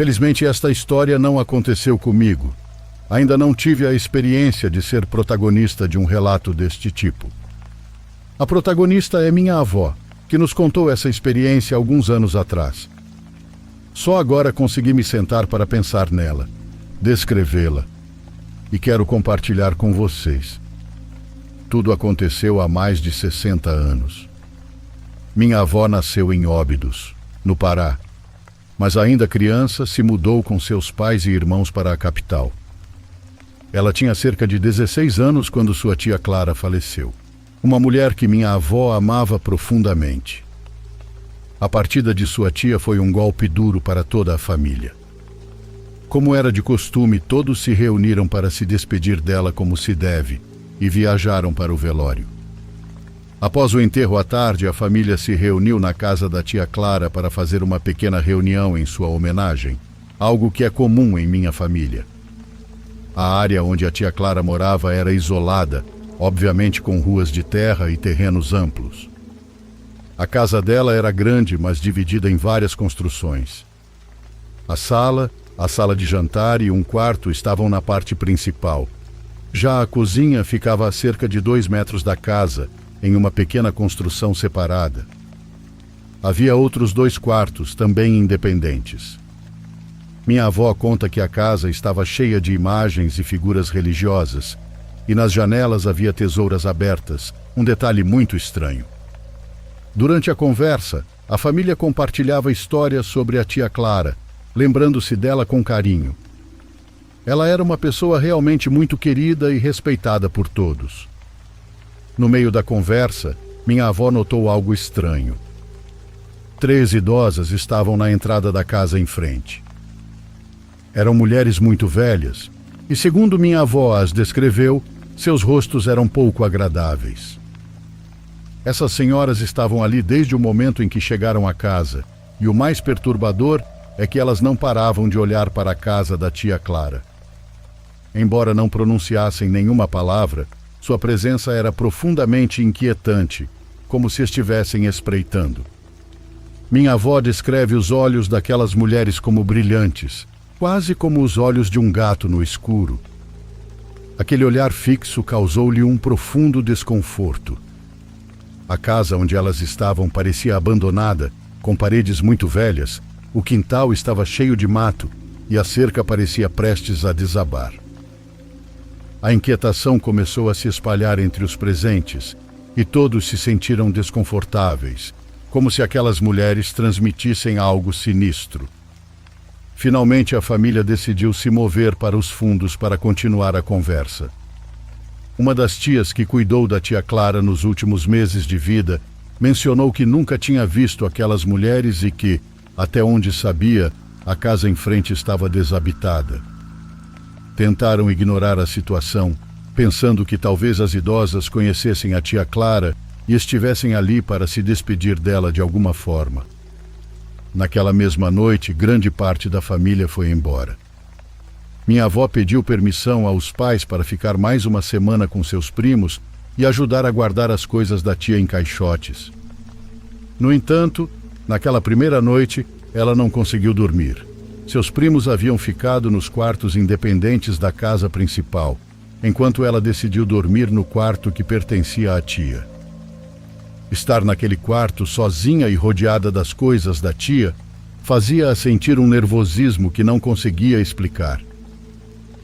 Felizmente, esta história não aconteceu comigo. Ainda não tive a experiência de ser protagonista de um relato deste tipo. A protagonista é minha avó, que nos contou essa experiência alguns anos atrás. Só agora consegui me sentar para pensar nela, descrevê-la, e quero compartilhar com vocês. Tudo aconteceu há mais de 60 anos. Minha avó nasceu em Óbidos, no Pará, mas ainda criança se mudou com seus pais e irmãos para a capital. Ela tinha cerca de 16 anos quando sua tia Clara faleceu, uma mulher que minha avó amava profundamente. A partida de sua tia foi um golpe duro para toda a família. Como era de costume, todos se reuniram para se despedir dela como se deve e viajaram para o velório. Após o enterro à tarde, a família se reuniu na casa da tia Clara para fazer uma pequena reunião em sua homenagem, algo que é comum em minha família. A área onde a tia Clara morava era isolada, obviamente com ruas de terra e terrenos amplos. A casa dela era grande, mas dividida em várias construções. A sala de jantar e um quarto estavam na parte principal. Já a cozinha ficava a cerca de 2 metros da casa, em uma pequena construção separada. Havia outros 2 quartos, também independentes. Minha avó conta que a casa estava cheia de imagens e figuras religiosas, e nas janelas havia tesouras abertas, um detalhe muito estranho. Durante a conversa, a família compartilhava histórias sobre a tia Clara, lembrando-se dela com carinho. Ela era uma pessoa realmente muito querida e respeitada por todos. No meio da conversa, minha avó notou algo estranho. 3 idosas estavam na entrada da casa em frente. Eram mulheres muito velhas, e segundo minha avó as descreveu, seus rostos eram pouco agradáveis. Essas senhoras estavam ali desde o momento em que chegaram à casa, e o mais perturbador é que elas não paravam de olhar para a casa da tia Clara. Embora não pronunciassem nenhuma palavra, sua presença era profundamente inquietante, como se estivessem espreitando. Minha avó descreve os olhos daquelas mulheres como brilhantes, quase como os olhos de um gato no escuro. Aquele olhar fixo causou-lhe um profundo desconforto. A casa onde elas estavam parecia abandonada, com paredes muito velhas, o quintal estava cheio de mato e a cerca parecia prestes a desabar. A inquietação começou a se espalhar entre os presentes e todos se sentiram desconfortáveis, como se aquelas mulheres transmitissem algo sinistro. Finalmente, a família decidiu se mover para os fundos para continuar a conversa. Uma das tias que cuidou da tia Clara nos últimos meses de vida mencionou que nunca tinha visto aquelas mulheres e que, até onde sabia, a casa em frente estava desabitada. Tentaram ignorar a situação, pensando que talvez as idosas conhecessem a tia Clara e estivessem ali para se despedir dela de alguma forma. Naquela mesma noite, grande parte da família foi embora. Minha avó pediu permissão aos pais para ficar mais uma semana com seus primos e ajudar a guardar as coisas da tia em caixotes. No entanto, naquela primeira noite, ela não conseguiu dormir. Seus primos haviam ficado nos quartos independentes da casa principal, enquanto ela decidiu dormir no quarto que pertencia à tia. Estar naquele quarto, sozinha e rodeada das coisas da tia, fazia-a sentir um nervosismo que não conseguia explicar.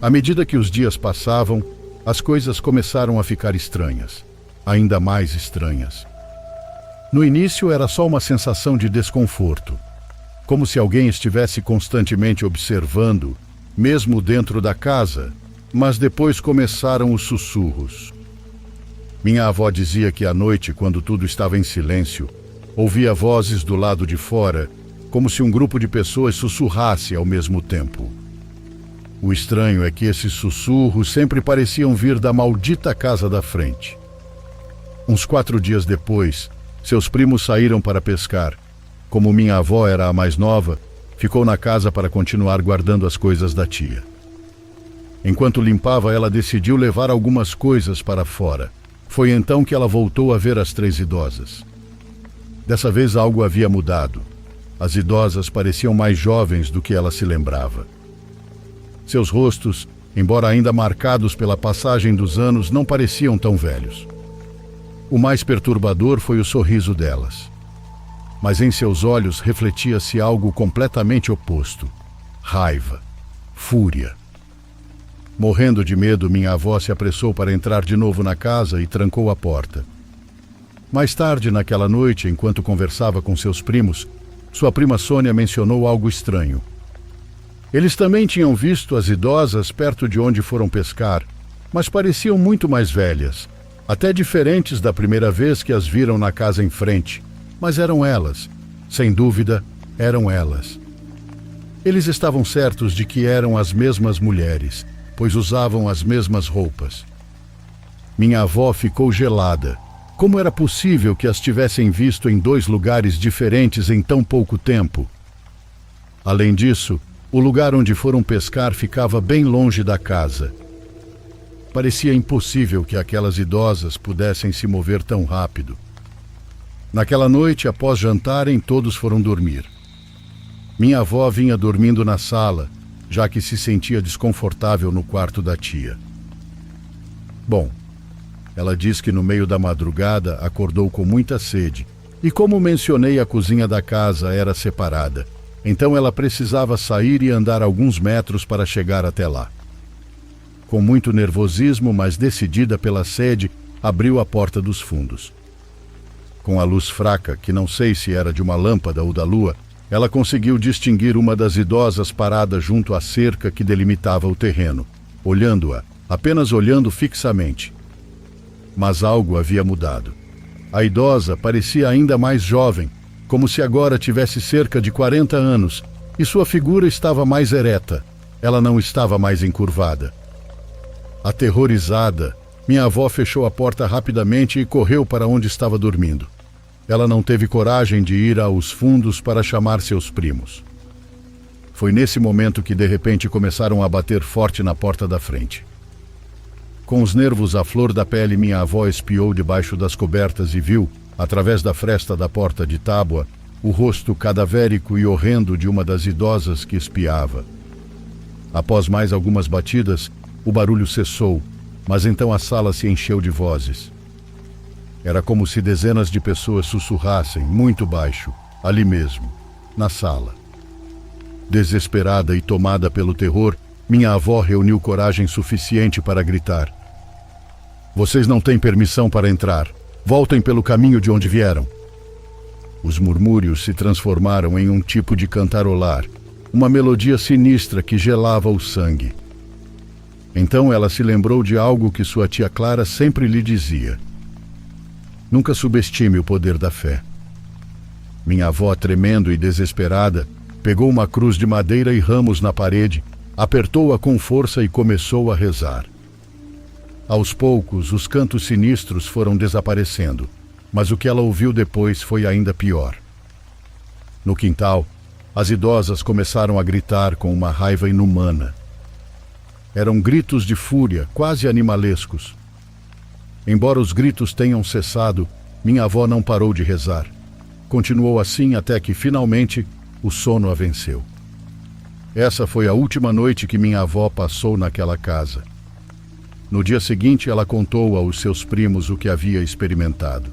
À medida que os dias passavam, as coisas começaram a ficar estranhas, ainda mais estranhas. No início era só uma sensação de desconforto, como se alguém estivesse constantemente observando, mesmo dentro da casa, mas depois começaram os sussurros. Minha avó dizia que à noite, quando tudo estava em silêncio, ouvia vozes do lado de fora, como se um grupo de pessoas sussurrasse ao mesmo tempo. O estranho é que esses sussurros sempre pareciam vir da maldita casa da frente. Uns 4 dias depois, seus primos saíram para pescar. Como minha avó era a mais nova, ficou na casa para continuar guardando as coisas da tia. Enquanto limpava, ela decidiu levar algumas coisas para fora. Foi então que ela voltou a ver as 3 idosas. Dessa vez algo havia mudado. As idosas pareciam mais jovens do que ela se lembrava. Seus rostos, embora ainda marcados pela passagem dos anos, não pareciam tão velhos. O mais perturbador foi o sorriso delas. Mas em seus olhos refletia-se algo completamente oposto: raiva, fúria. Morrendo de medo, minha avó se apressou para entrar de novo na casa e trancou a porta. Mais tarde, naquela noite, enquanto conversava com seus primos, sua prima Sônia mencionou algo estranho. Eles também tinham visto as idosas perto de onde foram pescar, mas pareciam muito mais velhas, até diferentes da primeira vez que as viram na casa em frente. Mas eram elas, sem dúvida, eram elas. Eles estavam certos de que eram as mesmas mulheres, pois usavam as mesmas roupas. Minha avó ficou gelada. Como era possível que as tivessem visto em 2 lugares diferentes em tão pouco tempo? Além disso, o lugar onde foram pescar ficava bem longe da casa. Parecia impossível que aquelas idosas pudessem se mover tão rápido. Naquela noite, após jantarem, todos foram dormir. Minha avó vinha dormindo na sala, já que se sentia desconfortável no quarto da tia. Bom, ela diz que no meio da madrugada acordou com muita sede, e como mencionei, a cozinha da casa era separada, então ela precisava sair e andar alguns metros para chegar até lá. Com muito nervosismo, mas decidida pela sede, abriu a porta dos fundos. Com a luz fraca, que não sei se era de uma lâmpada ou da lua, ela conseguiu distinguir uma das idosas parada junto à cerca que delimitava o terreno, olhando-a, apenas olhando fixamente. Mas algo havia mudado. A idosa parecia ainda mais jovem, como se agora tivesse cerca de 40 anos, e sua figura estava mais ereta. Ela não estava mais encurvada. Aterrorizada, minha avó fechou a porta rapidamente e correu para onde estava dormindo. Ela não teve coragem de ir aos fundos para chamar seus primos. Foi nesse momento que de repente começaram a bater forte na porta da frente. Com os nervos à flor da pele, minha avó espiou debaixo das cobertas e viu, através da fresta da porta de tábua, o rosto cadavérico e horrendo de uma das idosas que espiava. Após mais algumas batidas, o barulho cessou, mas então a sala se encheu de vozes. Era como se dezenas de pessoas sussurrassem, muito baixo, ali mesmo, na sala. Desesperada e tomada pelo terror, minha avó reuniu coragem suficiente para gritar: "Vocês não têm permissão para entrar. Voltem pelo caminho de onde vieram." Os murmúrios se transformaram em um tipo de cantarolar, uma melodia sinistra que gelava o sangue. Então ela se lembrou de algo que sua tia Clara sempre lhe dizia: "Nunca subestime o poder da fé." Minha avó, tremendo e desesperada, pegou uma cruz de madeira e ramos na parede, apertou-a com força e começou a rezar. Aos poucos, os cantos sinistros foram desaparecendo, mas o que ela ouviu depois foi ainda pior. No quintal, as idosas começaram a gritar com uma raiva inumana. Eram gritos de fúria, quase animalescos. Embora os gritos tenham cessado, minha avó não parou de rezar. Continuou assim até que, finalmente, o sono a venceu. Essa foi a última noite que minha avó passou naquela casa. No dia seguinte, ela contou aos seus primos o que havia experimentado.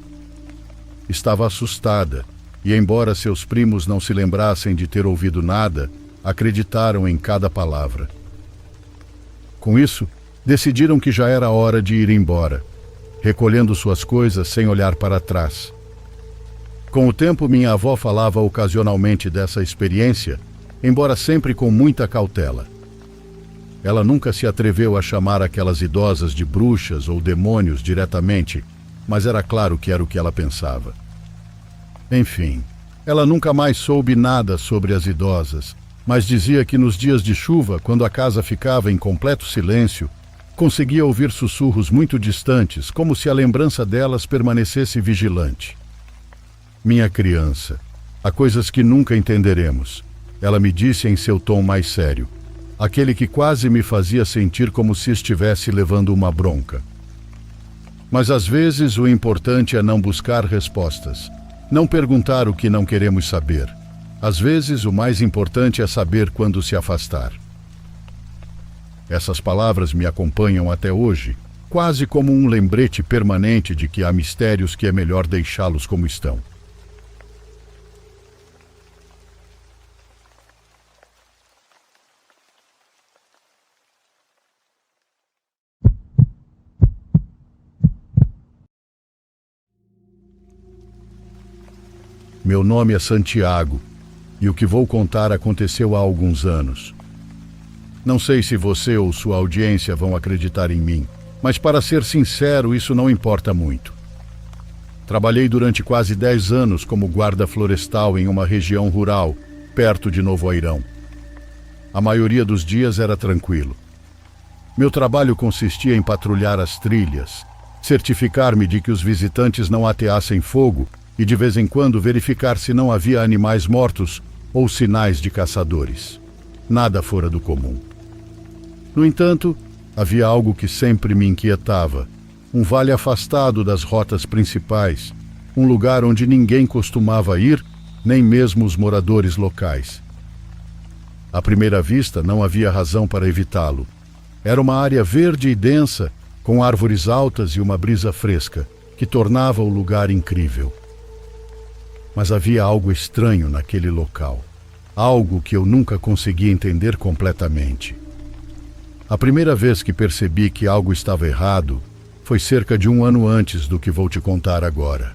Estava assustada, e embora seus primos não se lembrassem de ter ouvido nada, acreditaram em cada palavra. Com isso, decidiram que já era hora de ir embora, recolhendo suas coisas sem olhar para trás. Com o tempo, minha avó falava ocasionalmente dessa experiência, embora sempre com muita cautela. Ela nunca se atreveu a chamar aquelas idosas de bruxas ou demônios diretamente, mas era claro que era o que ela pensava. Enfim, ela nunca mais soube nada sobre as idosas, mas dizia que nos dias de chuva, quando a casa ficava em completo silêncio, conseguia ouvir sussurros muito distantes, como se a lembrança delas permanecesse vigilante. "Minha criança, há coisas que nunca entenderemos", ela me disse em seu tom mais sério, aquele que quase me fazia sentir como se estivesse levando uma bronca. "Mas às vezes o importante é não buscar respostas, não perguntar o que não queremos saber. Às vezes, o mais importante é saber quando se afastar. Essas palavras me acompanham até hoje, quase como um lembrete permanente de que há mistérios que é melhor deixá-los como estão. Meu nome é Santiago, e o que vou contar aconteceu há alguns anos. Não sei se você ou sua audiência vão acreditar em mim, mas para ser sincero, isso não importa muito. Trabalhei durante quase 10 anos como guarda florestal em uma região rural, perto de Novo Airão. A maioria dos dias era tranquilo. Meu trabalho consistia em patrulhar as trilhas, certificar-me de que os visitantes não ateassem fogo e de vez em quando verificar se não havia animais mortos ou sinais de caçadores. Nada fora do comum. No entanto, havia algo que sempre me inquietava: um vale afastado das rotas principais, um lugar onde ninguém costumava ir, nem mesmo os moradores locais. À primeira vista, não havia razão para evitá-lo. Era uma área verde e densa, com árvores altas e uma brisa fresca, que tornava o lugar incrível. Mas havia algo estranho naquele local, algo que eu nunca consegui entender completamente. A primeira vez que percebi que algo estava errado foi cerca de 1 ano antes do que vou te contar agora.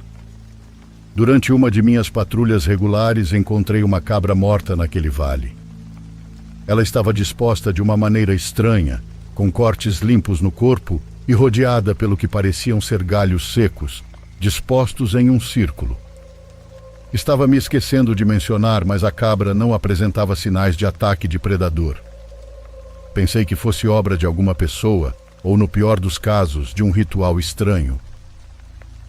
Durante uma de minhas patrulhas regulares, encontrei uma cabra morta naquele vale. Ela estava disposta de uma maneira estranha, com cortes limpos no corpo e rodeada pelo que pareciam ser galhos secos, dispostos em um círculo. Estava me esquecendo de mencionar, mas a cabra não apresentava sinais de ataque de predador. Pensei que fosse obra de alguma pessoa, ou no pior dos casos, de um ritual estranho.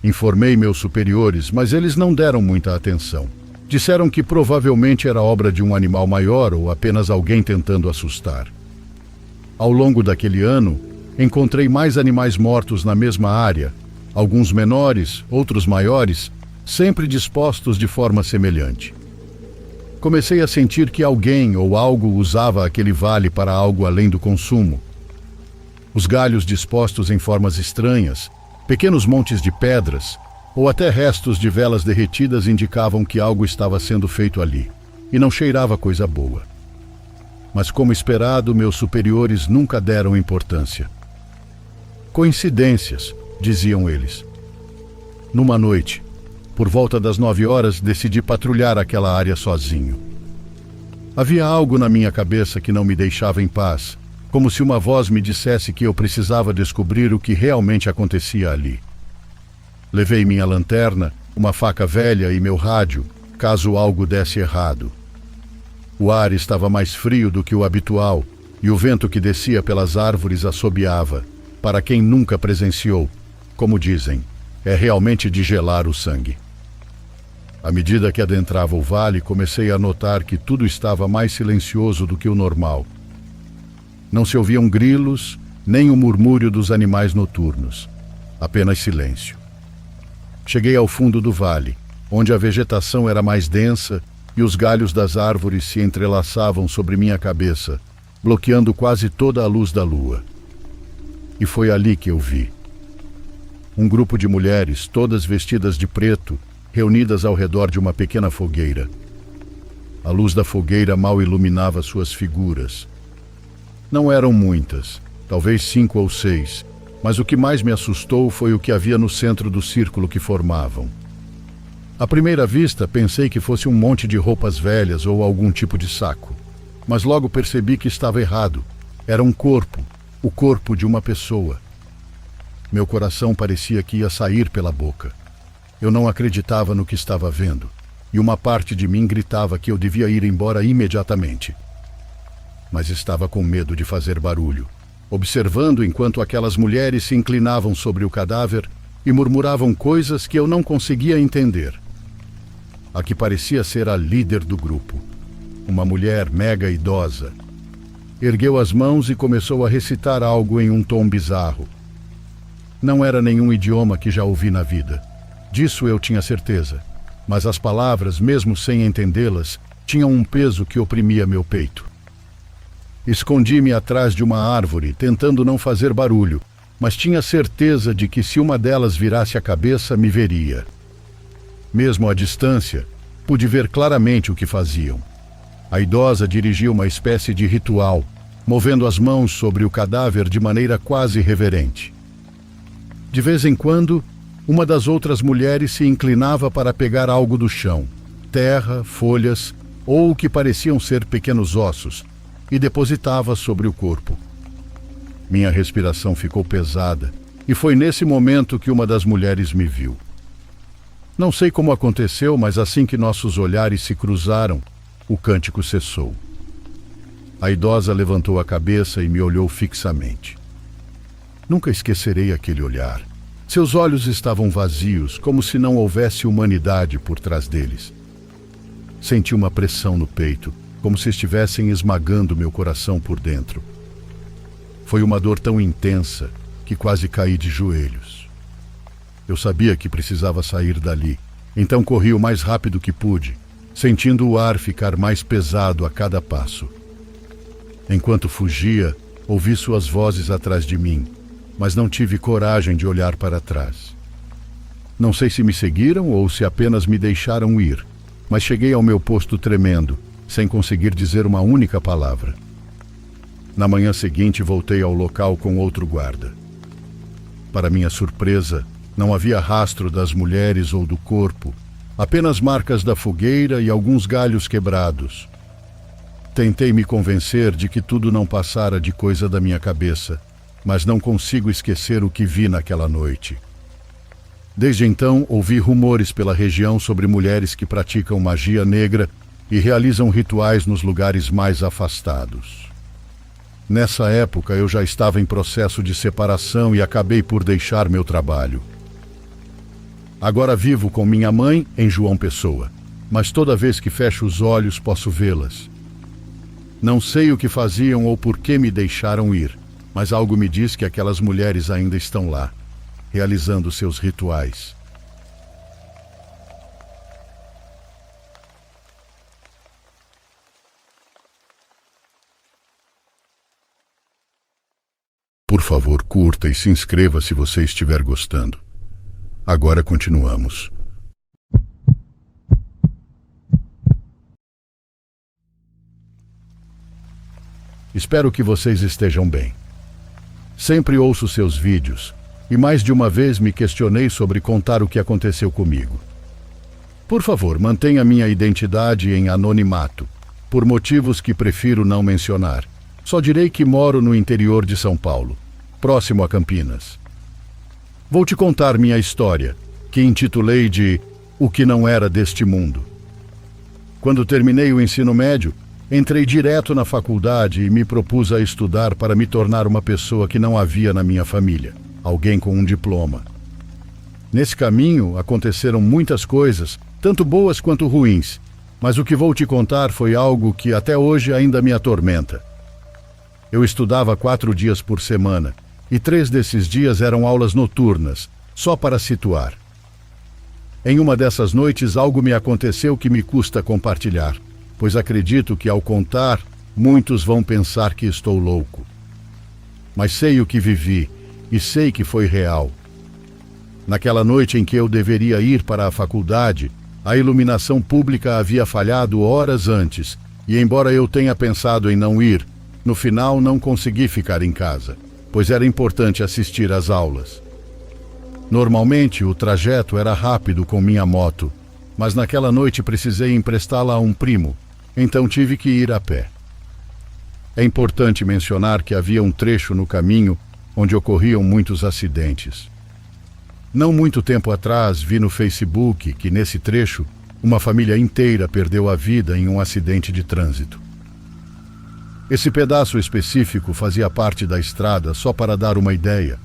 Informei meus superiores, mas eles não deram muita atenção. Disseram que provavelmente era obra de um animal maior ou apenas alguém tentando assustar. Ao longo daquele ano, encontrei mais animais mortos na mesma área, alguns menores, outros maiores, sempre dispostos de forma semelhante. Comecei a sentir que alguém ou algo usava aquele vale para algo além do consumo. Os galhos dispostos em formas estranhas, pequenos montes de pedras, ou até restos de velas derretidas indicavam que algo estava sendo feito ali, e não cheirava coisa boa. Mas, como esperado, meus superiores nunca deram importância. Coincidências, diziam eles. Numa noite, por volta das 9 horas, decidi patrulhar aquela área sozinho. Havia algo na minha cabeça que não me deixava em paz, como se uma voz me dissesse que eu precisava descobrir o que realmente acontecia ali. Levei minha lanterna, uma faca velha e meu rádio, caso algo desse errado. O ar estava mais frio do que o habitual e o vento que descia pelas árvores assobiava. Para quem nunca presenciou, como dizem, é realmente de gelar o sangue. À medida que adentrava o vale, comecei a notar que tudo estava mais silencioso do que o normal. Não se ouviam grilos, nem o murmúrio dos animais noturnos. Apenas silêncio. Cheguei ao fundo do vale, onde a vegetação era mais densa e os galhos das árvores se entrelaçavam sobre minha cabeça, bloqueando quase toda a luz da lua. E foi ali que eu vi. Um grupo de mulheres, todas vestidas de preto, reunidas ao redor de uma pequena fogueira. A luz da fogueira mal iluminava suas figuras. Não eram muitas, talvez 5 ou 6, mas o que mais me assustou foi o que havia no centro do círculo que formavam. À primeira vista, pensei que fosse um monte de roupas velhas ou algum tipo de saco, mas logo percebi que estava errado. Era um corpo, o corpo de uma pessoa. Meu coração parecia que ia sair pela boca. Eu não acreditava no que estava vendo, e uma parte de mim gritava que eu devia ir embora imediatamente. Mas estava com medo de fazer barulho, observando enquanto aquelas mulheres se inclinavam sobre o cadáver e murmuravam coisas que eu não conseguia entender. A que parecia ser a líder do grupo, uma mulher mega idosa, ergueu as mãos e começou a recitar algo em um tom bizarro. Não era nenhum idioma que já ouvi na vida. Disso eu tinha certeza, mas as palavras, mesmo sem entendê-las, tinham um peso que oprimia meu peito. Escondi-me atrás de uma árvore, tentando não fazer barulho, mas tinha certeza de que se uma delas virasse a cabeça, me veria. Mesmo à distância, pude ver claramente o que faziam. A idosa dirigia uma espécie de ritual, movendo as mãos sobre o cadáver de maneira quase reverente. De vez em quando, uma das outras mulheres se inclinava para pegar algo do chão, terra, folhas ou o que pareciam ser pequenos ossos, e depositava sobre o corpo. Minha respiração ficou pesada, e foi nesse momento que uma das mulheres me viu. Não sei como aconteceu, mas assim que nossos olhares se cruzaram, o cântico cessou. A idosa levantou a cabeça e me olhou fixamente. Nunca esquecerei aquele olhar. Seus olhos estavam vazios, como se não houvesse humanidade por trás deles. Senti uma pressão no peito, como se estivessem esmagando meu coração por dentro. Foi uma dor tão intensa que quase caí de joelhos. Eu sabia que precisava sair dali, então corri o mais rápido que pude, sentindo o ar ficar mais pesado a cada passo. Enquanto fugia, ouvi suas vozes atrás de mim, mas não tive coragem de olhar para trás. Não sei se me seguiram ou se apenas me deixaram ir, mas cheguei ao meu posto tremendo, sem conseguir dizer uma única palavra. Na manhã seguinte, voltei ao local com outro guarda. Para minha surpresa, não havia rastro das mulheres ou do corpo, apenas marcas da fogueira e alguns galhos quebrados. Tentei me convencer de que tudo não passara de coisa da minha cabeça, mas não consigo esquecer o que vi naquela noite. Desde então, ouvi rumores pela região sobre mulheres que praticam magia negra e realizam rituais nos lugares mais afastados. Nessa época, eu já estava em processo de separação e acabei por deixar meu trabalho. Agora vivo com minha mãe em João Pessoa, mas toda vez que fecho os olhos posso vê-las. Não sei o que faziam ou por que me deixaram ir, mas algo me diz que aquelas mulheres ainda estão lá, realizando seus rituais. Por favor, curta e se inscreva se você estiver gostando. Agora continuamos. Espero que vocês estejam bem. Sempre ouço seus vídeos e mais de uma vez me questionei sobre contar o que aconteceu comigo. Por favor, mantenha minha identidade em anonimato, por motivos que prefiro não mencionar. Só direi que moro no interior de São Paulo, próximo a Campinas. Vou te contar minha história, que intitulei de O que não era deste mundo. Quando terminei o ensino médio, entrei direto na faculdade e me propus a estudar para me tornar uma pessoa que não havia na minha família, alguém com um diploma. Nesse caminho aconteceram muitas coisas, tanto boas quanto ruins, mas o que vou te contar foi algo que até hoje ainda me atormenta. Eu estudava 4 dias por semana, e 3 desses dias eram aulas noturnas, só para situar. Em uma dessas noites, algo me aconteceu que me custa compartilhar, pois acredito que, ao contar, muitos vão pensar que estou louco. Mas sei o que vivi, e sei que foi real. Naquela noite em que eu deveria ir para a faculdade, a iluminação pública havia falhado horas antes, e embora eu tenha pensado em não ir, no final não consegui ficar em casa, pois era importante assistir às aulas. Normalmente o trajeto era rápido com minha moto, mas naquela noite precisei emprestá-la a um primo, então tive que ir a pé. É importante mencionar que havia um trecho no caminho onde ocorriam muitos acidentes. Não muito tempo atrás vi no Facebook que nesse trecho uma família inteira perdeu a vida em um acidente de trânsito. Esse pedaço específico fazia parte da estrada só para dar uma ideia.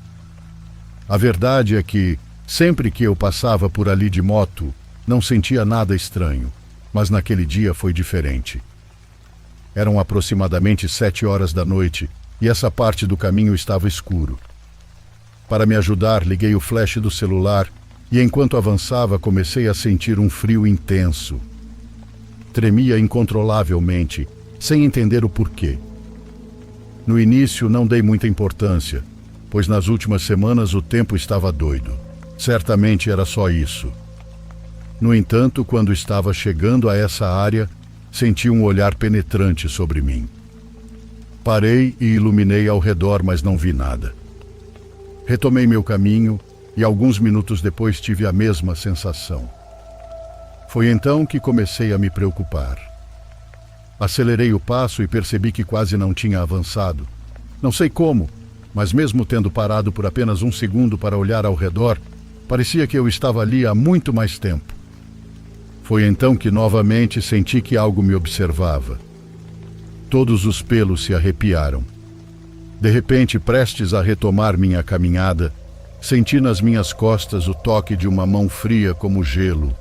A verdade é que, sempre que eu passava por ali de moto, não sentia nada estranho, mas naquele dia foi diferente. Eram aproximadamente 7 horas da noite e essa parte do caminho estava escuro. Para me ajudar, liguei o flash do celular e enquanto avançava comecei a sentir um frio intenso. Tremia incontrolavelmente, sem entender o porquê. No início não dei muita importância, pois nas últimas semanas o tempo estava doido. Certamente era só isso. No entanto, quando estava chegando a essa área, senti um olhar penetrante sobre mim. Parei e iluminei ao redor, mas não vi nada. Retomei meu caminho e alguns minutos depois tive a mesma sensação. Foi então que comecei a me preocupar. Acelerei o passo e percebi que quase não tinha avançado. Não sei como, mas mesmo tendo parado por apenas um segundo para olhar ao redor, parecia que eu estava ali há muito mais tempo. Foi então que novamente senti que algo me observava. Todos os pelos se arrepiaram. De repente, prestes a retomar minha caminhada, senti nas minhas costas o toque de uma mão fria como gelo.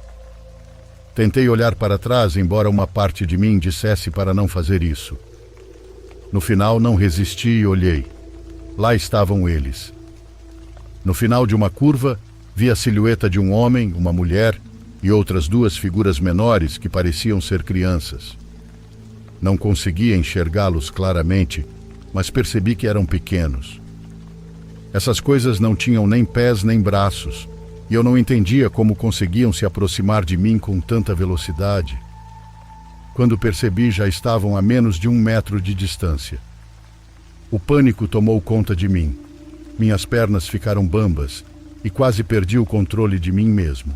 Tentei olhar para trás, embora uma parte de mim dissesse para não fazer isso. No final, não resisti e olhei. Lá estavam eles. No final de uma curva, vi a silhueta de um homem, uma mulher e outras duas figuras menores que pareciam ser crianças. Não conseguia enxergá-los claramente, mas percebi que eram pequenos. Essas coisas não tinham nem pés nem braços, e eu não entendia como conseguiam se aproximar de mim com tanta velocidade. Quando percebi, já estavam a menos de 1 metro de distância. O pânico tomou conta de mim. Minhas pernas ficaram bambas e quase perdi o controle de mim mesmo.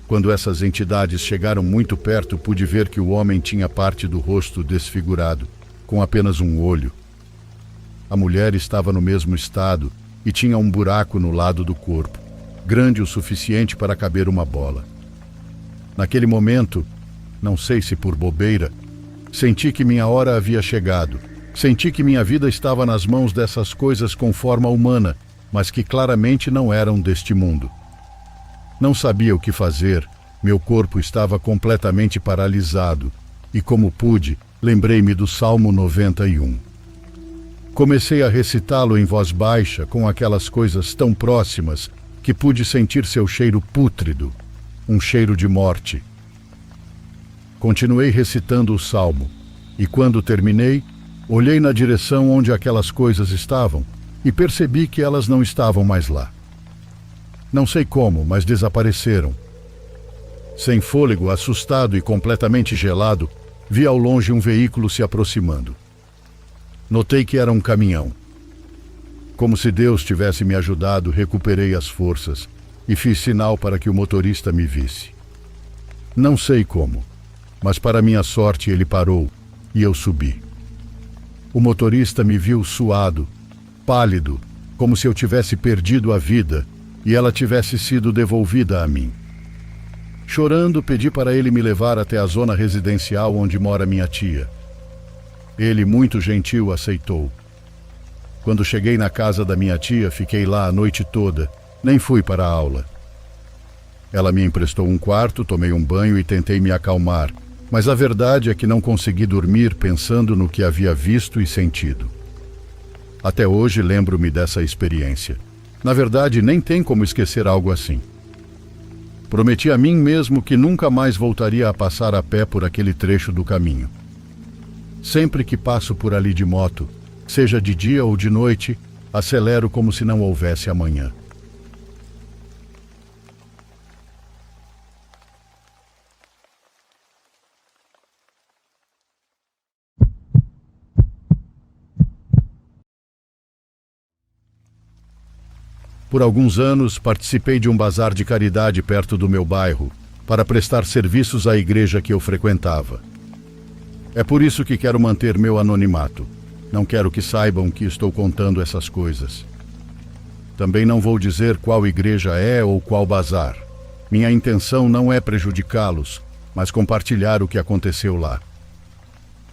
Quando essas entidades chegaram muito perto, pude ver que o homem tinha parte do rosto desfigurado, com apenas um olho. A mulher estava no mesmo estado e tinha um buraco no lado do corpo, grande o suficiente para caber uma bola. Naquele momento, não sei se por bobeira, senti que minha hora havia chegado. Senti que minha vida estava nas mãos dessas coisas com forma humana, mas que claramente não eram deste mundo. Não sabia o que fazer, meu corpo estava completamente paralisado, e como pude, lembrei-me do Salmo 91. Comecei a recitá-lo em voz baixa, com aquelas coisas tão próximas, que pude sentir seu cheiro pútrido, um cheiro de morte. Continuei recitando o salmo, e quando terminei, olhei na direção onde aquelas coisas estavam e percebi que elas não estavam mais lá. Não sei como, mas desapareceram. Sem fôlego, assustado e completamente gelado, vi ao longe um veículo se aproximando. Notei que era um caminhão. Como se Deus tivesse me ajudado, recuperei as forças e fiz sinal para que o motorista me visse. Não sei como, mas para minha sorte ele parou e eu subi. O motorista me viu suado, pálido, como se eu tivesse perdido a vida e ela tivesse sido devolvida a mim. Chorando, pedi para ele me levar até a zona residencial onde mora minha tia. Ele, muito gentil, aceitou. Quando cheguei na casa da minha tia, fiquei lá a noite toda, nem fui para a aula. Ela me emprestou um quarto, tomei um banho e tentei me acalmar, mas a verdade é que não consegui dormir pensando no que havia visto e sentido. Até hoje lembro-me dessa experiência. Na verdade, nem tem como esquecer algo assim. Prometi a mim mesmo que nunca mais voltaria a passar a pé por aquele trecho do caminho. Sempre que passo por ali de moto, seja de dia ou de noite, acelero como se não houvesse amanhã. Por alguns anos, participei de um bazar de caridade perto do meu bairro, para prestar serviços à igreja que eu frequentava. É por isso que quero manter meu anonimato. Não quero que saibam que estou contando essas coisas. Também não vou dizer qual igreja é ou qual bazar. Minha intenção não é prejudicá-los, mas compartilhar o que aconteceu lá.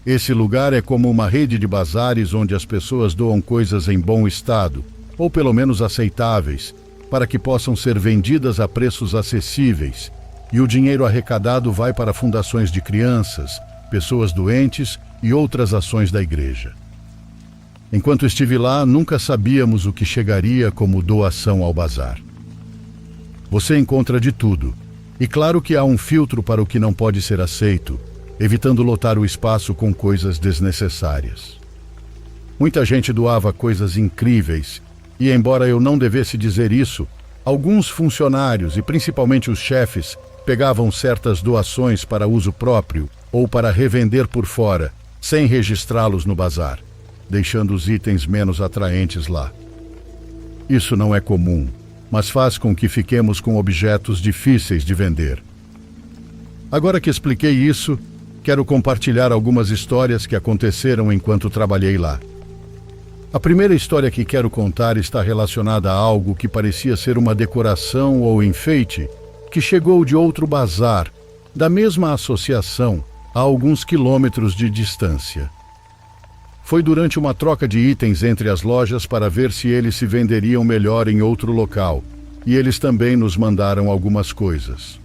Esse lugar é como uma rede de bazares onde as pessoas doam coisas em bom estado, ou pelo menos aceitáveis, para que possam ser vendidas a preços acessíveis, e o dinheiro arrecadado vai para fundações de crianças, pessoas doentes e outras ações da igreja. Enquanto estive lá, nunca sabíamos o que chegaria como doação ao bazar. Você encontra de tudo, E claro que há um filtro para o que não pode ser aceito, evitando lotar o espaço com coisas desnecessárias. Muita gente doava coisas incríveis, e embora eu não devesse dizer isso, alguns funcionários, e principalmente os chefes, pegavam certas doações para uso próprio ou para revender por fora, sem registrá-los no bazar, deixando os itens menos atraentes lá. Isso não é comum, mas faz com que fiquemos com objetos difíceis de vender. Agora que expliquei isso, quero compartilhar algumas histórias que aconteceram enquanto trabalhei lá. A primeira história que quero contar está relacionada a algo que parecia ser uma decoração ou enfeite que chegou de outro bazar, da mesma associação, a alguns quilômetros de distância. Foi durante uma troca de itens entre as lojas para ver se eles se venderiam melhor em outro local, e eles também nos mandaram algumas coisas.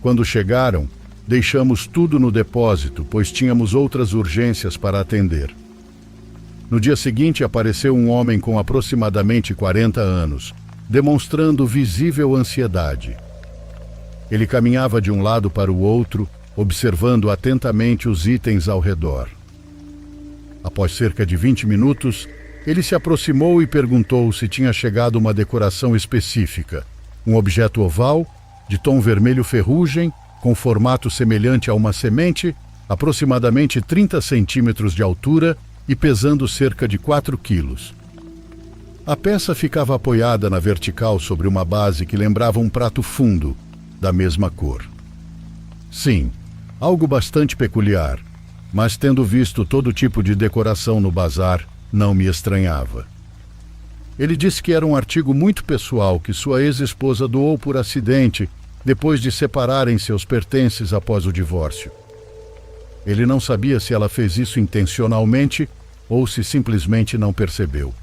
Quando chegaram, deixamos tudo no depósito, pois tínhamos outras urgências para atender. No dia seguinte apareceu um homem com aproximadamente 40 anos, demonstrando visível ansiedade. Ele caminhava de um lado para o outro, observando atentamente os itens ao redor. Após cerca de 20 minutos, ele se aproximou e perguntou se tinha chegado uma decoração específica, um objeto oval, de tom vermelho ferrugem, com formato semelhante a uma semente, aproximadamente 30 centímetros de altura e pesando cerca de 4 quilos. A peça ficava apoiada na vertical sobre uma base que lembrava um prato fundo, da mesma cor. Sim, algo bastante peculiar, mas tendo visto todo tipo de decoração no bazar, não me estranhava. Ele disse que era um artigo muito pessoal que sua ex-esposa doou por acidente depois de separarem seus pertences após o divórcio. Ele não sabia se ela fez isso intencionalmente ou se simplesmente não percebeu.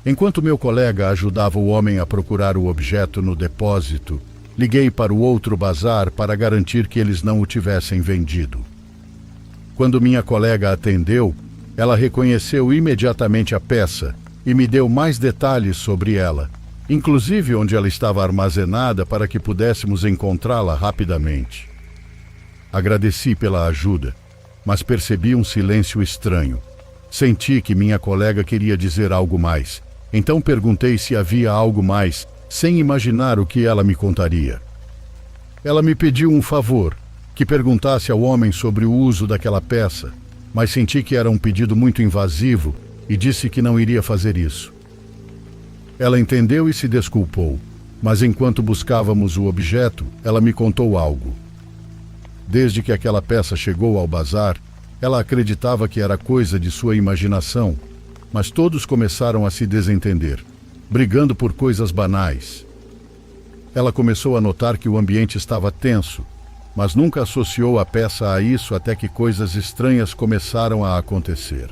Enquanto meu colega ajudava o homem a procurar o objeto no depósito, liguei para o outro bazar para garantir que eles não o tivessem vendido. Quando minha colega atendeu, ela reconheceu imediatamente a peça e me deu mais detalhes sobre ela, inclusive onde ela estava armazenada para que pudéssemos encontrá-la rapidamente. Agradeci pela ajuda, mas percebi um silêncio estranho. Senti que minha colega queria dizer algo mais, então perguntei se havia algo mais, sem imaginar o que ela me contaria. Ela me pediu um favor, que perguntasse ao homem sobre o uso daquela peça, mas senti que era um pedido muito invasivo e disse que não iria fazer isso. Ela entendeu e se desculpou, mas enquanto buscávamos o objeto, ela me contou algo. Desde que aquela peça chegou ao bazar, ela acreditava que era coisa de sua imaginação, mas todos começaram a se desentender, brigando por coisas banais. Ela começou a notar que o ambiente estava tenso, mas nunca associou a peça a isso até que coisas estranhas começaram a acontecer.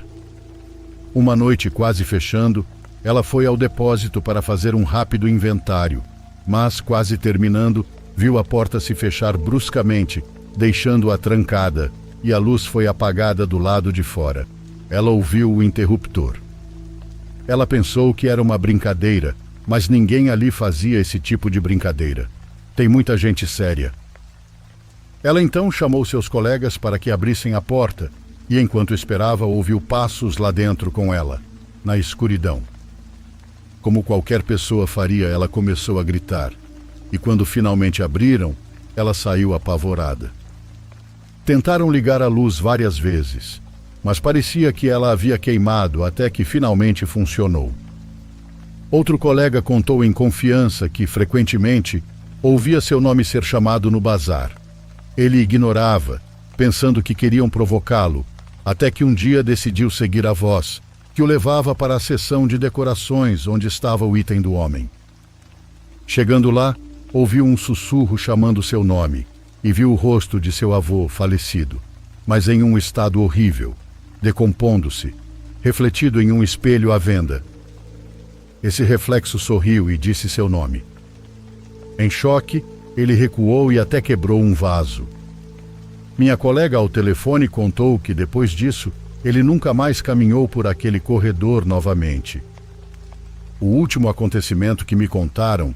Uma noite quase fechando, ela foi ao depósito para fazer um rápido inventário, mas, quase terminando, viu a porta se fechar bruscamente, deixando-a trancada, e a luz foi apagada do lado de fora. Ela ouviu o interruptor. Ela pensou que era uma brincadeira, mas ninguém ali fazia esse tipo de brincadeira. Tem muita gente séria. Ela então chamou seus colegas para que abrissem a porta, e enquanto esperava, ouviu passos lá dentro com ela, na escuridão. Como qualquer pessoa faria, ela começou a gritar, e quando finalmente abriram, ela saiu apavorada. Tentaram ligar a luz várias vezes, mas parecia que ela havia queimado até que finalmente funcionou. Outro colega contou em confiança que, frequentemente, ouvia seu nome ser chamado no bazar. Ele ignorava, pensando que queriam provocá-lo, até que um dia decidiu seguir a voz, que o levava para a seção de decorações onde estava o item do homem. Chegando lá, ouviu um sussurro chamando seu nome e viu o rosto de seu avô falecido, mas em um estado horrível, decompondo-se, refletido em um espelho à venda. Esse reflexo sorriu e disse seu nome. Em choque, ele recuou e até quebrou um vaso. Minha colega ao telefone contou que, depois disso, ele nunca mais caminhou por aquele corredor novamente. O último acontecimento que me contaram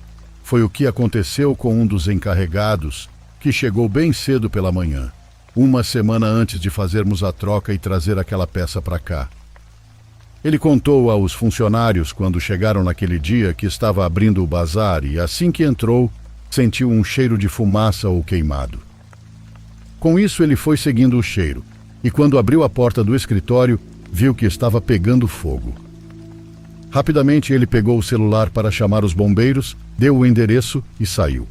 foi o que aconteceu com um dos encarregados, que chegou bem cedo pela manhã, uma semana antes de fazermos a troca e trazer aquela peça para cá. Ele contou aos funcionários quando chegaram naquele dia que estava abrindo o bazar e, assim que entrou, sentiu um cheiro de fumaça ou queimado. Com isso, ele foi seguindo o cheiro e, quando abriu a porta do escritório, viu que estava pegando fogo. Rapidamente, ele pegou o celular para chamar os bombeiros, deu o endereço e saiu.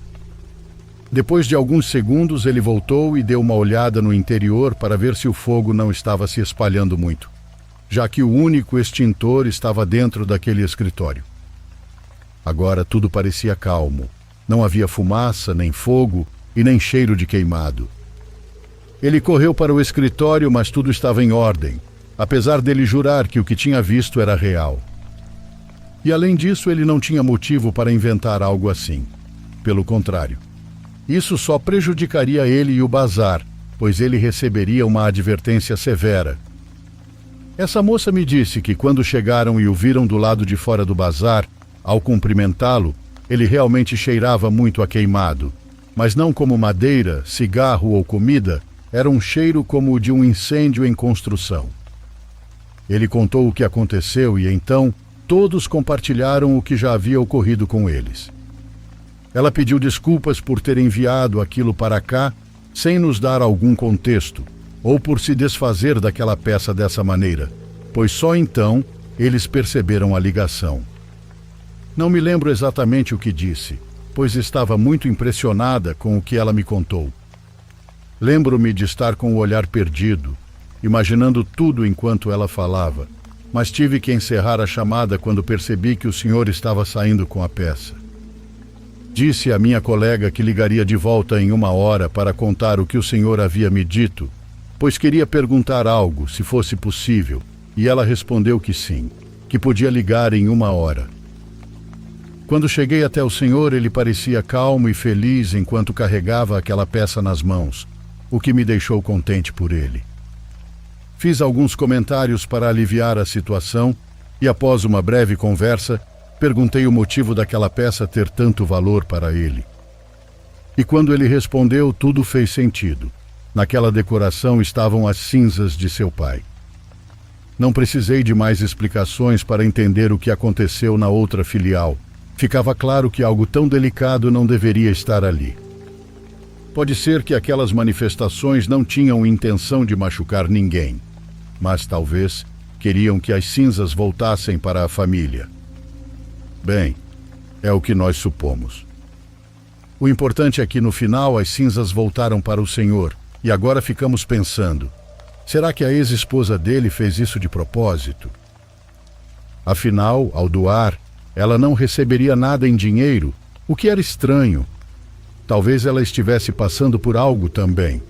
Depois de alguns segundos, ele voltou e deu uma olhada no interior para ver se o fogo não estava se espalhando muito, já que o único extintor estava dentro daquele escritório. Agora tudo parecia calmo. Não havia fumaça, nem fogo e nem cheiro de queimado. Ele correu para o escritório, mas tudo estava em ordem, apesar dele jurar que o que tinha visto era real. E além disso, ele não tinha motivo para inventar algo assim. Pelo contrário, isso só prejudicaria ele e o bazar, pois ele receberia uma advertência severa. Essa moça me disse que quando chegaram e o viram do lado de fora do bazar, ao cumprimentá-lo, ele realmente cheirava muito a queimado, mas não como madeira, cigarro ou comida, era um cheiro como o de um incêndio em construção. Ele contou o que aconteceu e então todos compartilharam o que já havia ocorrido com eles. Ela pediu desculpas por ter enviado aquilo para cá sem nos dar algum contexto, ou por se desfazer daquela peça dessa maneira, pois só então eles perceberam a ligação. Não me lembro exatamente o que disse, pois estava muito impressionada com o que ela me contou. Lembro-me de estar com o olhar perdido, imaginando tudo enquanto ela falava, mas tive que encerrar a chamada quando percebi que o senhor estava saindo com a peça. Disse à minha colega que ligaria de volta em 1 hora para contar o que o senhor havia me dito, pois queria perguntar algo, se fosse possível, e ela respondeu que sim, que podia ligar em 1 hora. Quando cheguei até o senhor, ele parecia calmo e feliz enquanto carregava aquela peça nas mãos, o que me deixou contente por ele. Fiz alguns comentários para aliviar a situação e, após uma breve conversa, perguntei o motivo daquela peça ter tanto valor para ele. E quando ele respondeu, tudo fez sentido. Naquela decoração estavam as cinzas de seu pai. Não precisei de mais explicações para entender o que aconteceu na outra filial. Ficava claro que algo tão delicado não deveria estar ali. Pode ser que aquelas manifestações não tinham intenção de machucar ninguém, mas talvez queriam que as cinzas voltassem para a família. Bem, é o que nós supomos. O importante é que no final as cinzas voltaram para o senhor, e agora ficamos pensando, será que a ex-esposa dele fez isso de propósito? Afinal, ao doar, ela não receberia nada em dinheiro, o que era estranho. Talvez ela estivesse passando por algo também.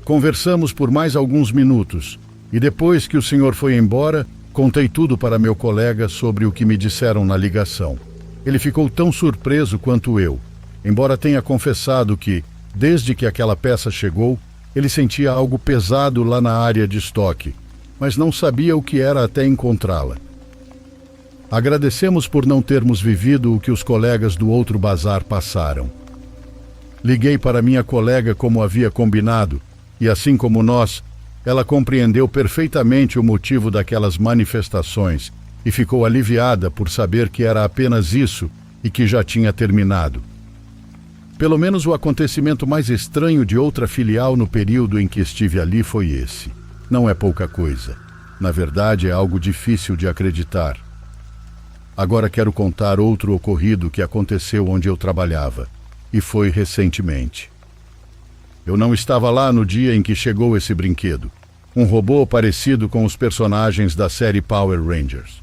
Conversamos por mais alguns minutos, e depois que o senhor foi embora, contei tudo para meu colega sobre o que me disseram na ligação. Ele ficou tão surpreso quanto eu, embora tenha confessado que, desde que aquela peça chegou, ele sentia algo pesado lá na área de estoque, mas não sabia o que era até encontrá-la. Agradecemos por não termos vivido o que os colegas do outro bazar passaram. Liguei para minha colega como havia combinado, e assim como nós, ela compreendeu perfeitamente o motivo daquelas manifestações e ficou aliviada por saber que era apenas isso e que já tinha terminado. Pelo menos o acontecimento mais estranho de outra filial no período em que estive ali foi esse. Não é pouca coisa. Na verdade, é algo difícil de acreditar. Agora quero contar outro ocorrido que aconteceu onde eu trabalhava, e foi recentemente. Eu não estava lá no dia em que chegou esse brinquedo, um robô parecido com os personagens da série Power Rangers.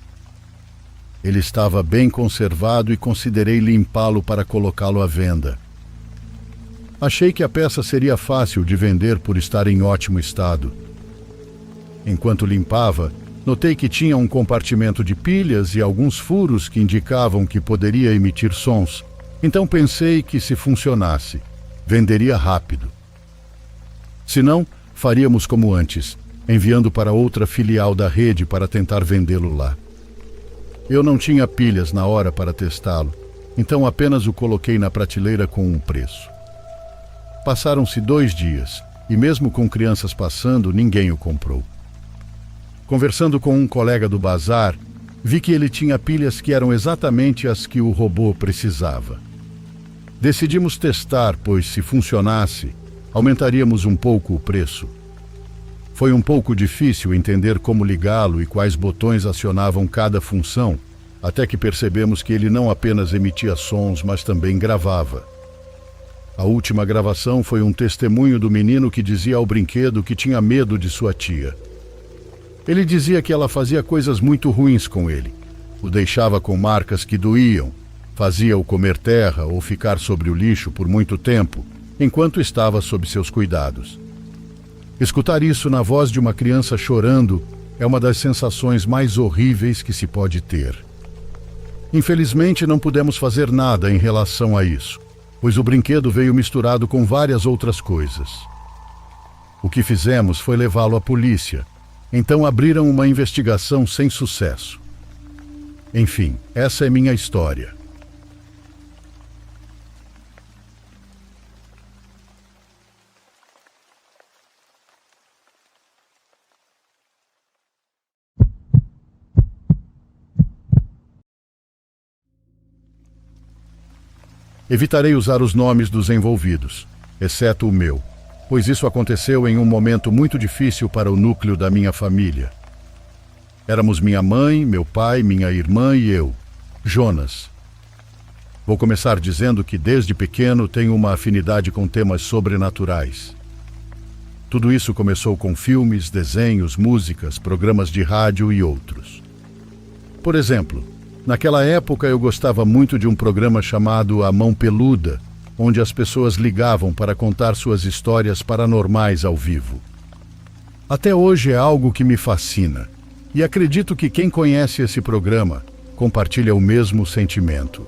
Ele estava bem conservado e considerei limpá-lo para colocá-lo à venda. Achei que a peça seria fácil de vender por estar em ótimo estado. Enquanto limpava, notei que tinha um compartimento de pilhas e alguns furos que indicavam que poderia emitir sons, então pensei que se funcionasse, venderia rápido. Se não, faríamos como antes, enviando para outra filial da rede para tentar vendê-lo lá. Eu não tinha pilhas na hora para testá-lo, então apenas o coloquei na prateleira com um preço. Passaram-se 2 dias, e mesmo com crianças passando, ninguém o comprou. Conversando com um colega do bazar, vi que ele tinha pilhas que eram exatamente as que o robô precisava. Decidimos testar, pois se funcionasse, aumentaríamos um pouco o preço. Foi um pouco difícil entender como ligá-lo e quais botões acionavam cada função, até que percebemos que ele não apenas emitia sons, mas também gravava. A última gravação foi um testemunho do menino que dizia ao brinquedo que tinha medo de sua tia. Ele dizia que ela fazia coisas muito ruins com ele. O deixava com marcas que doíam, fazia-o comer terra ou ficar sobre o lixo por muito tempo, enquanto estava sob seus cuidados. Escutar isso na voz de uma criança chorando é uma das sensações mais horríveis que se pode ter. Infelizmente, não pudemos fazer nada em relação a isso, pois o brinquedo veio misturado com várias outras coisas. O que fizemos foi levá-lo à polícia. Então abriram uma investigação sem sucesso. Enfim, essa é minha história. Evitarei usar os nomes dos envolvidos, exceto o meu, pois isso aconteceu em um momento muito difícil para o núcleo da minha família. Éramos minha mãe, meu pai, minha irmã e eu, Jonas. Vou começar dizendo que desde pequeno tenho uma afinidade com temas sobrenaturais. Tudo isso começou com filmes, desenhos, músicas, programas de rádio e outros. Por exemplo, naquela época eu gostava muito de um programa chamado A Mão Peluda, onde as pessoas ligavam para contar suas histórias paranormais ao vivo. Até hoje é algo que me fascina, e acredito que quem conhece esse programa compartilha o mesmo sentimento.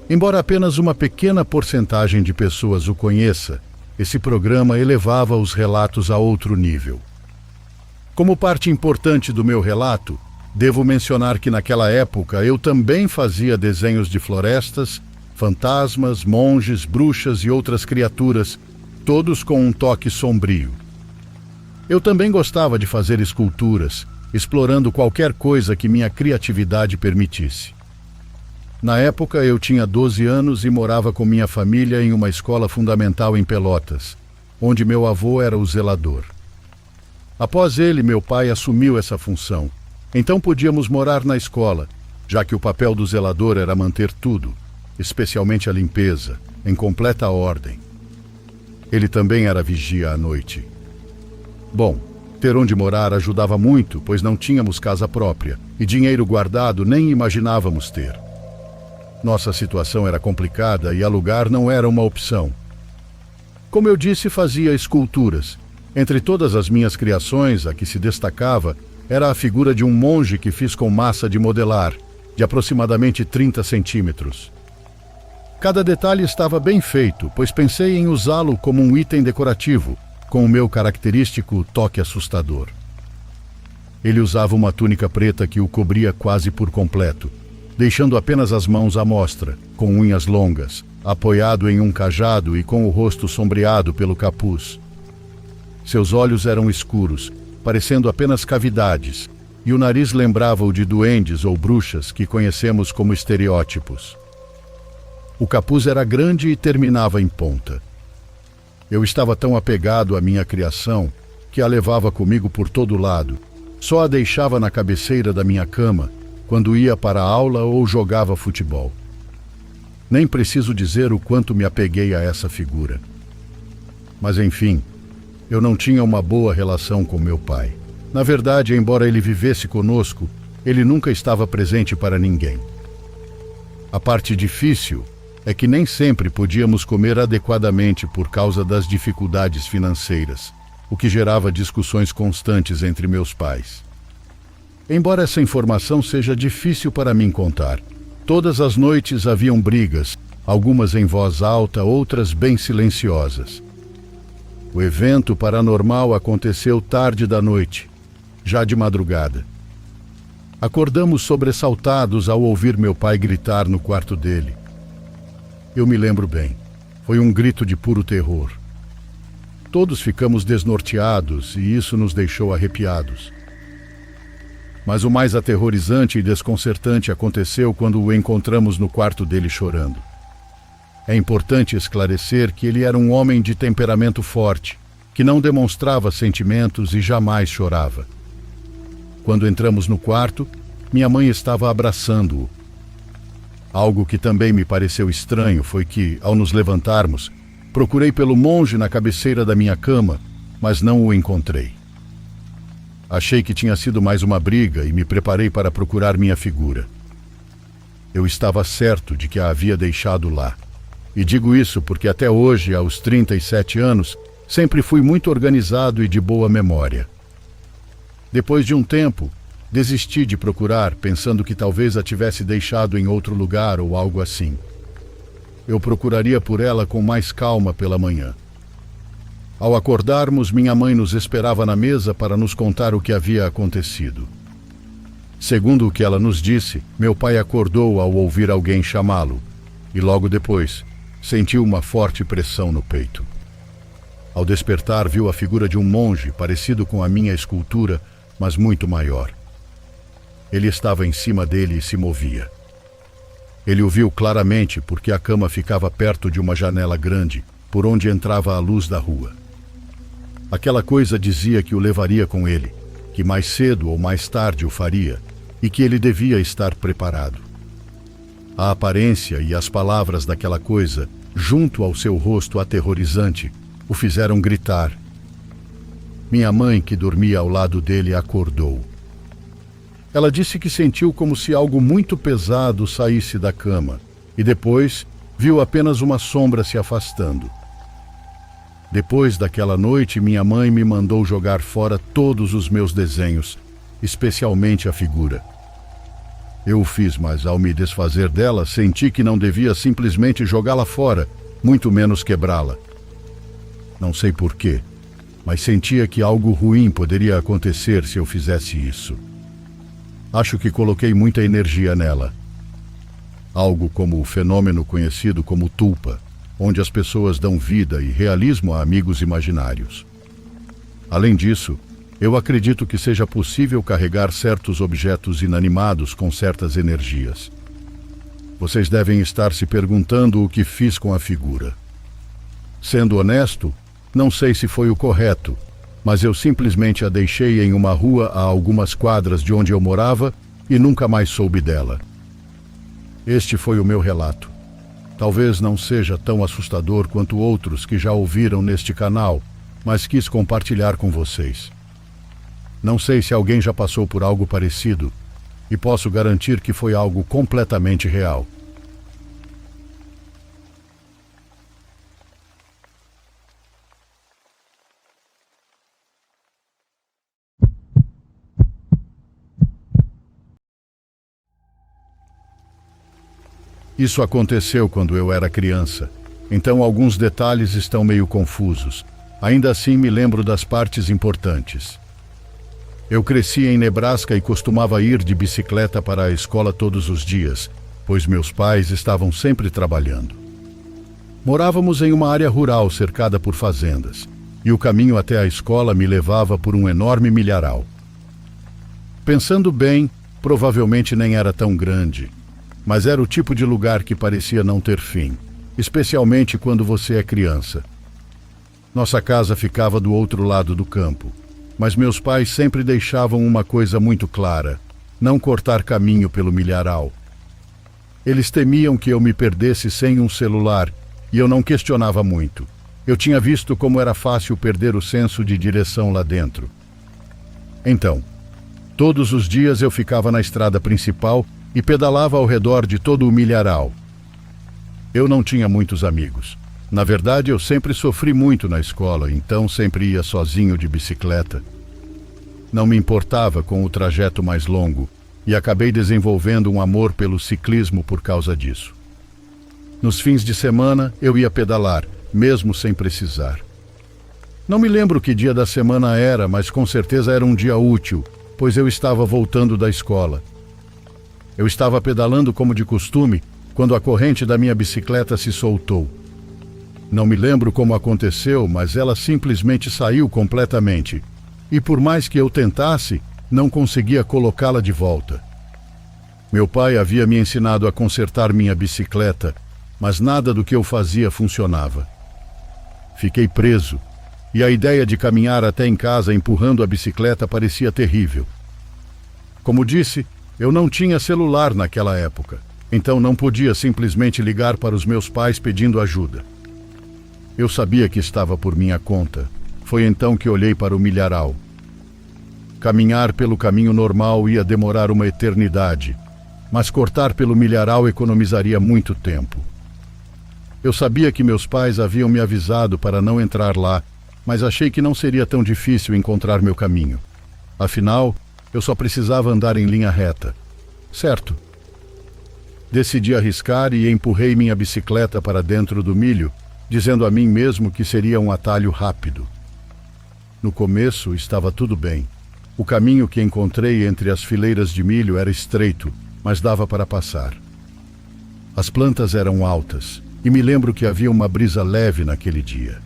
Embora apenas uma pequena porcentagem de pessoas o conheça, esse programa elevava os relatos a outro nível. Como parte importante do meu relato, devo mencionar que naquela época eu também fazia desenhos de florestas, fantasmas, monges, bruxas e outras criaturas, todos com um toque sombrio. Eu também gostava de fazer esculturas, explorando qualquer coisa que minha criatividade permitisse. Na época eu tinha 12 anos e morava com minha família em uma escola fundamental em Pelotas, onde meu avô era o zelador. Após ele, meu pai assumiu essa função, então podíamos morar na escola, já que o papel do zelador era manter tudo, especialmente a limpeza, em completa ordem. Ele também era vigia à noite. Bom, ter onde morar ajudava muito, pois não tínhamos casa própria, e dinheiro guardado nem imaginávamos ter. Nossa situação era complicada e alugar não era uma opção. Como eu disse, fazia esculturas. Entre todas as minhas criações, a que se destacava era a figura de um monge que fiz com massa de modelar, de aproximadamente 30 centímetros. Cada detalhe estava bem feito, pois pensei em usá-lo como um item decorativo, com o meu característico toque assustador. Ele usava uma túnica preta que o cobria quase por completo, deixando apenas as mãos à mostra, com unhas longas, apoiado em um cajado e com o rosto sombreado pelo capuz. Seus olhos eram escuros, parecendo apenas cavidades, e o nariz lembrava o de duendes ou bruxas que conhecemos como estereótipos. O capuz era grande e terminava em ponta. Eu estava tão apegado à minha criação que a levava comigo por todo lado, só a deixava na cabeceira da minha cama quando ia para a aula ou jogava futebol. Nem preciso dizer o quanto me apeguei a essa figura. Mas enfim, eu não tinha uma boa relação com meu pai. Na verdade, embora ele vivesse conosco, ele nunca estava presente para ninguém. A parte difícil é que nem sempre podíamos comer adequadamente por causa das dificuldades financeiras, o que gerava discussões constantes entre meus pais. Embora essa informação seja difícil para mim contar, todas as noites haviam brigas, algumas em voz alta, outras bem silenciosas. O evento paranormal aconteceu tarde da noite, já de madrugada. Acordamos sobressaltados ao ouvir meu pai gritar no quarto dele. Eu me lembro bem. Foi um grito de puro terror. Todos ficamos desnorteados e isso nos deixou arrepiados. Mas o mais aterrorizante e desconcertante aconteceu quando o encontramos no quarto dele chorando. É importante esclarecer que ele era um homem de temperamento forte, que não demonstrava sentimentos e jamais chorava. Quando entramos no quarto, minha mãe estava abraçando-o. Algo que também me pareceu estranho foi que, ao nos levantarmos, procurei pelo monge na cabeceira da minha cama, mas não o encontrei. Achei que tinha sido mais uma briga e me preparei para procurar minha figura. Eu estava certo de que a havia deixado lá. E digo isso porque até hoje, aos 37 anos, sempre fui muito organizado e de boa memória. Depois de um tempo, desisti de procurar, pensando que talvez a tivesse deixado em outro lugar ou algo assim. Eu procuraria por ela com mais calma pela manhã. Ao acordarmos, minha mãe nos esperava na mesa para nos contar o que havia acontecido. Segundo o que ela nos disse, meu pai acordou ao ouvir alguém chamá-lo e logo depois sentiu uma forte pressão no peito. Ao despertar, viu a figura de um monge parecido com a minha escultura, mas muito maior. Ele estava em cima dele e se movia. Ele o viu claramente porque a cama ficava perto de uma janela grande, por onde entrava a luz da rua. Aquela coisa dizia que o levaria com ele, que mais cedo ou mais tarde o faria, e que ele devia estar preparado. A aparência e as palavras daquela coisa, junto ao seu rosto aterrorizante, o fizeram gritar. Minha mãe, que dormia ao lado dele, acordou. Ela disse que sentiu como se algo muito pesado saísse da cama e depois viu apenas uma sombra se afastando. Depois daquela noite, minha mãe me mandou jogar fora todos os meus desenhos, especialmente a figura. Eu o fiz, mas ao me desfazer dela, senti que não devia simplesmente jogá-la fora, muito menos quebrá-la. Não sei porquê, mas sentia que algo ruim poderia acontecer se eu fizesse isso. Acho que coloquei muita energia nela. Algo como o fenômeno conhecido como tulpa, onde as pessoas dão vida e realismo a amigos imaginários. Além disso, eu acredito que seja possível carregar certos objetos inanimados com certas energias. Vocês devem estar se perguntando o que fiz com a figura. Sendo honesto, não sei se foi o correto, mas eu simplesmente a deixei em uma rua a algumas quadras de onde eu morava e nunca mais soube dela. Este foi o meu relato. Talvez não seja tão assustador quanto outros que já ouviram neste canal, mas quis compartilhar com vocês. Não sei se alguém já passou por algo parecido, e posso garantir que foi algo completamente real. Isso aconteceu quando eu era criança, então alguns detalhes estão meio confusos. Ainda assim me lembro das partes importantes. Eu cresci em Nebraska e costumava ir de bicicleta para a escola todos os dias, pois meus pais estavam sempre trabalhando. Morávamos em uma área rural cercada por fazendas, e o caminho até a escola me levava por um enorme milharal. Pensando bem, provavelmente nem era tão grande, mas era o tipo de lugar que parecia não ter fim, especialmente quando você é criança. Nossa casa ficava do outro lado do campo, mas meus pais sempre deixavam uma coisa muito clara: não cortar caminho pelo milharal. Eles temiam que eu me perdesse sem um celular, e eu não questionava muito. Eu tinha visto como era fácil perder o senso de direção lá dentro. Então, todos os dias eu ficava na estrada principal e pedalava ao redor de todo o milharal. Eu não tinha muitos amigos. Na verdade, eu sempre sofri muito na escola, então sempre ia sozinho de bicicleta. Não me importava com o trajeto mais longo e acabei desenvolvendo um amor pelo ciclismo por causa disso. Nos fins de semana, eu ia pedalar, mesmo sem precisar. Não me lembro que dia da semana era, mas com certeza era um dia útil, pois eu estava voltando da escola Eu estava pedalando como de costume quando a corrente da minha bicicleta se soltou. Não me lembro como aconteceu, mas ela simplesmente saiu completamente. E por mais que eu tentasse, não conseguia colocá-la de volta. Meu pai havia me ensinado a consertar minha bicicleta, mas nada do que eu fazia funcionava. Fiquei preso, e a ideia de caminhar até em casa empurrando a bicicleta parecia terrível. Como disse, eu não tinha celular naquela época, então não podia simplesmente ligar para os meus pais pedindo ajuda. Eu sabia que estava por minha conta. Foi então que olhei para o milharal. Caminhar pelo caminho normal ia demorar uma eternidade, mas cortar pelo milharal economizaria muito tempo. Eu sabia que meus pais haviam me avisado para não entrar lá, mas achei que não seria tão difícil encontrar meu caminho. Afinal, eu só precisava andar em linha reta. Certo. Decidi arriscar e empurrei minha bicicleta para dentro do milho, dizendo a mim mesmo que seria um atalho rápido. No começo estava tudo bem. O caminho que encontrei entre as fileiras de milho era estreito, mas dava para passar. As plantas eram altas, e me lembro que havia uma brisa leve naquele dia.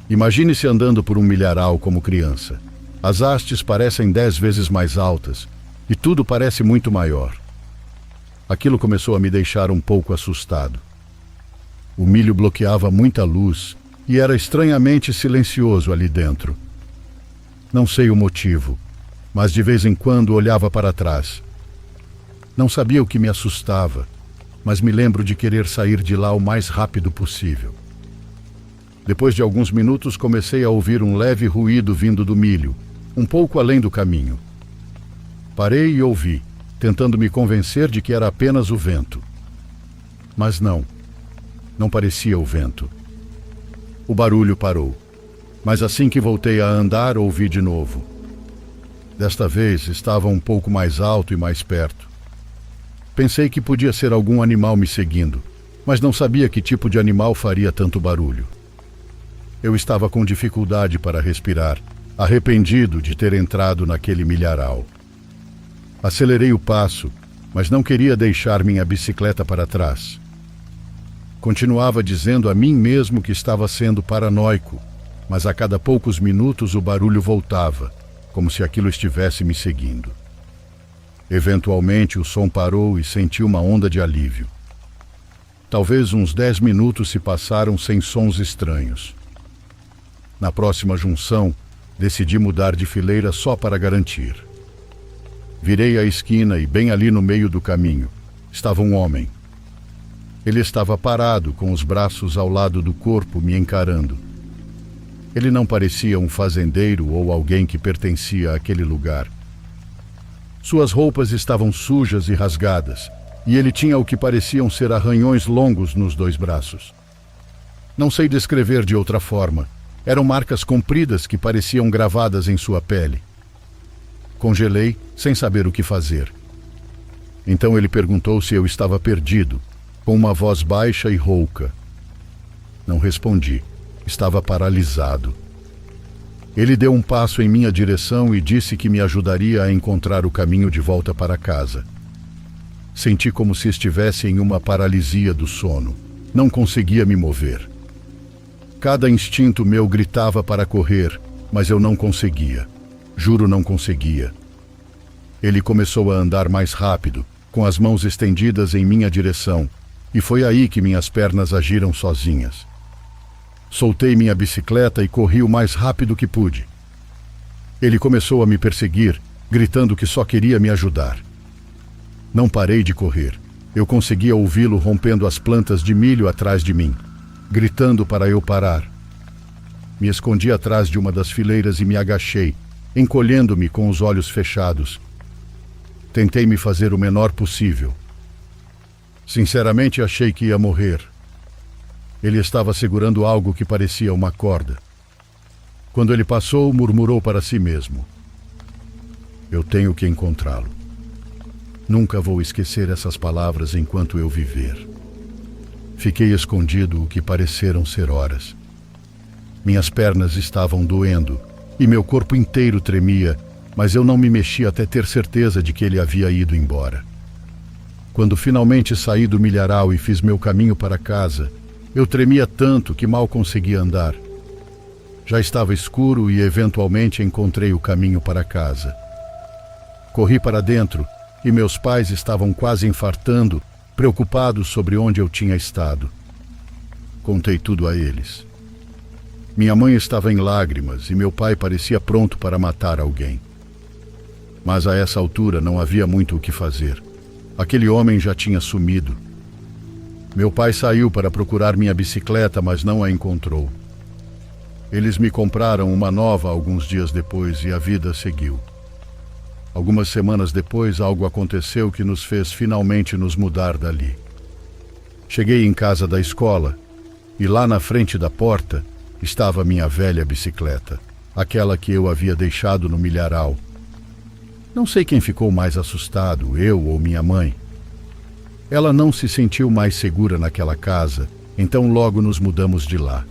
Imagine-se andando por um milharal como criança. As hastes parecem 10 vezes mais altas, e tudo parece muito maior. Aquilo começou a me deixar um pouco assustado. O milho bloqueava muita luz, e era estranhamente silencioso ali dentro. Não sei o motivo, mas de vez em quando olhava para trás. Não sabia o que me assustava, mas me lembro de querer sair de lá o mais rápido possível. Depois de alguns minutos comecei a ouvir um leve ruído vindo do milho, um pouco além do caminho. Parei e ouvi, tentando me convencer de que era apenas o vento. Mas não parecia o vento. O barulho parou, mas assim que voltei a andar, ouvi de novo. Desta vez estava um pouco mais alto e mais perto. Pensei que podia ser algum animal me seguindo, mas não sabia que tipo de animal faria tanto barulho. Eu estava com dificuldade para respirar, arrependido de ter entrado naquele milharal. Acelerei o passo, mas não queria deixar minha bicicleta para trás. Continuava dizendo a mim mesmo que estava sendo paranoico, mas a cada poucos minutos o barulho voltava, como se aquilo estivesse me seguindo. Eventualmente o som parou e senti uma onda de alívio. Talvez uns 10 minutos se passaram sem sons estranhos. Na próxima junção, decidi mudar de fileira só para garantir. Virei a esquina e bem ali no meio do caminho estava um homem. Ele estava parado, com os braços ao lado do corpo, me encarando. Ele não parecia um fazendeiro ou alguém que pertencia àquele lugar. Suas roupas estavam sujas e rasgadas, e ele tinha o que pareciam ser arranhões longos nos 2 braços. Não sei descrever de outra forma. Eram marcas compridas que pareciam gravadas em sua pele. Congelei, sem saber o que fazer. Então ele perguntou se eu estava perdido, com uma voz baixa e rouca. Não respondi. Estava paralisado. Ele deu um passo em minha direção e disse que me ajudaria a encontrar o caminho de volta para casa. Senti como se estivesse em uma paralisia do sono. Não conseguia me mover. Cada instinto meu gritava para correr, mas eu não conseguia. Juro, não conseguia. Ele começou a andar mais rápido, com as mãos estendidas em minha direção, e foi aí que minhas pernas agiram sozinhas. Soltei minha bicicleta e corri o mais rápido que pude. Ele começou a me perseguir, gritando que só queria me ajudar. Não parei de correr. Eu conseguia ouvi-lo rompendo as plantas de milho atrás de mim, gritando para eu parar. Me escondi atrás de uma das fileiras e me agachei, encolhendo-me com os olhos fechados. Tentei me fazer o menor possível. Sinceramente, achei que ia morrer. Ele estava segurando algo que parecia uma corda. Quando ele passou, murmurou para si mesmo: "Eu tenho que encontrá-lo. Nunca vou esquecer essas palavras enquanto eu viver." Fiquei escondido o que pareceram ser horas. Minhas pernas estavam doendo e meu corpo inteiro tremia, mas eu não me mexi até ter certeza de que ele havia ido embora. Quando finalmente saí do milharal e fiz meu caminho para casa, eu tremia tanto que mal conseguia andar. Já estava escuro e eventualmente encontrei o caminho para casa. Corri para dentro e meus pais estavam quase infartando, preocupados sobre onde eu tinha estado. Contei tudo a eles. Minha mãe estava em lágrimas e meu pai parecia pronto para matar alguém. Mas a essa altura não havia muito o que fazer. Aquele homem já tinha sumido. Meu pai saiu para procurar minha bicicleta, mas não a encontrou. Eles me compraram uma nova alguns dias depois e a vida seguiu. Algumas semanas depois, algo aconteceu que nos fez finalmente nos mudar dali. Cheguei em casa da escola e lá na frente da porta estava minha velha bicicleta, aquela que eu havia deixado no milharal. Não sei quem ficou mais assustado, eu ou minha mãe. Ela não se sentiu mais segura naquela casa, então logo nos mudamos de lá.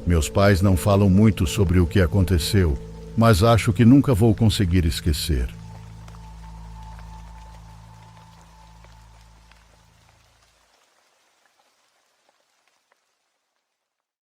Meus pais não falam muito sobre o que aconteceu, mas acho que nunca vou conseguir esquecer.